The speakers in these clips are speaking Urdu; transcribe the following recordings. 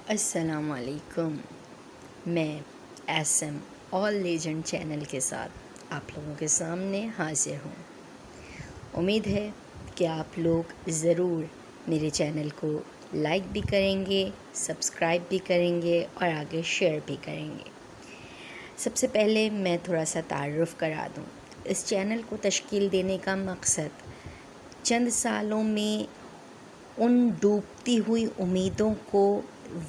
السلام علیکم. میں S am all legend channel کے ساتھ آپ لوگوں کے سامنے حاضر ہوں. امید ہے کہ آپ لوگ ضرور میرے چینل کو لائک بھی کریں گے، سبسکرائب بھی کریں گے اور آگے شیئر بھی کریں گے. سب سے پہلے میں تھوڑا سا تعارف کرا دوں. اس چینل کو تشکیل دینے کا مقصد چند سالوں میں ان ڈوبتی ہوئی امیدوں کو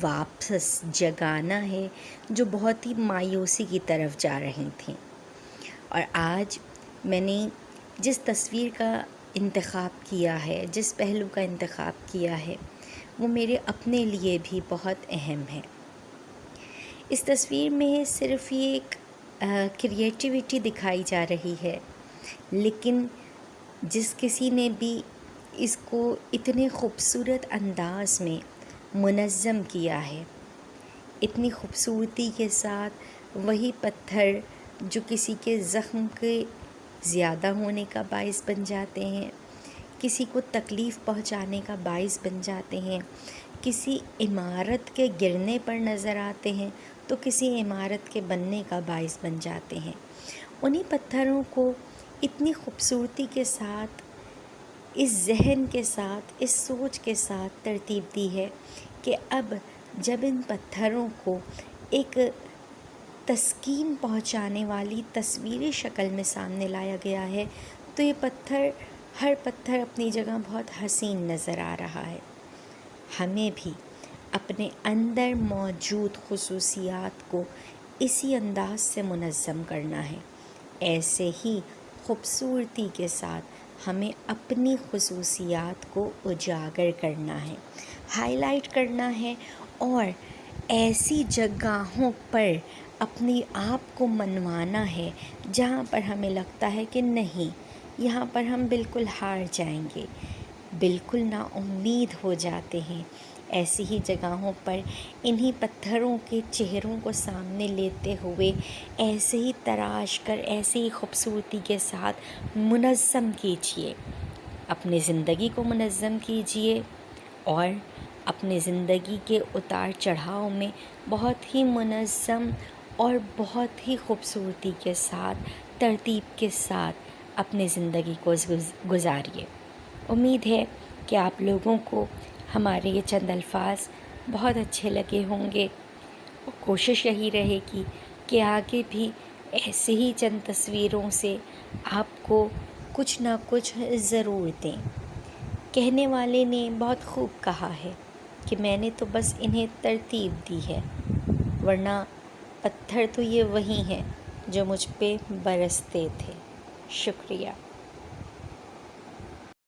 واپس جگانا ہے جو بہت ہی مایوسی کی طرف جا رہی تھیں. اور آج میں نے جس تصویر کا انتخاب کیا ہے، جس پہلو کا انتخاب کیا ہے، وہ میرے اپنے لیے بھی بہت اہم ہے. اس تصویر میں صرف یہ ایک کریٹیوٹی دکھائی جا رہی ہے، لیکن جس کسی نے بھی اس کو اتنے خوبصورت انداز میں منظم کیا ہے، اتنی خوبصورتی کے ساتھ وہی پتھر جو کسی کے زخم کے زیادہ ہونے کا باعث بن جاتے ہیں، کسی کو تکلیف پہنچانے کا باعث بن جاتے ہیں، کسی عمارت کے گرنے پر نظر آتے ہیں تو کسی عمارت کے بننے کا باعث بن جاتے ہیں. انہی پتھروں کو اتنی خوبصورتی کے ساتھ، اس ذہن کے ساتھ، اس سوچ کے ساتھ ترتیب دی ہے کہ اب جب ان پتھروں کو ایک تسکین پہنچانے والی تصویری شکل میں سامنے لایا گیا ہے تو یہ ہر پتھر اپنی جگہ بہت حسین نظر آ رہا ہے. ہمیں بھی اپنے اندر موجود خصوصیات کو اسی انداز سے منظم کرنا ہے. ایسے ہی خوبصورتی کے ساتھ ہمیں اپنی خصوصیات کو اجاگر کرنا ہے، ہائی لائٹ کرنا ہے اور ایسی جگہوں پر اپنی آپ کو منوانا ہے جہاں پر ہمیں لگتا ہے کہ نہیں، یہاں پر ہم بالکل ہار جائیں گے، بالکل نا امید ہو جاتے ہیں. ایسی ہی جگہوں پر انہی پتھروں کے چہروں کو سامنے لیتے ہوئے ایسے ہی تراش کر، ایسے ہی خوبصورتی کے ساتھ منظم کیجیے، اپنی زندگی کو منظم کیجیے اور اپنی زندگی کے اتار چڑھاؤ میں بہت ہی منظم اور بہت ہی خوبصورتی کے ساتھ، ترتیب کے ساتھ اپنی زندگی کو گزاریے. امید ہے کہ آپ لوگوں کو ہمارے یہ چند الفاظ بہت اچھے لگے ہوں گے. کوشش یہی رہے گی کہ آگے بھی ایسے ہی چند تصویروں سے آپ کو کچھ نہ کچھ ضرور دیں. کہنے والے نے بہت خوب کہا ہے کہ میں نے تو بس انہیں ترتیب دی ہے، ورنہ پتھر تو یہ وہی ہیں جو مجھ پہ برستے تھے. شکریہ.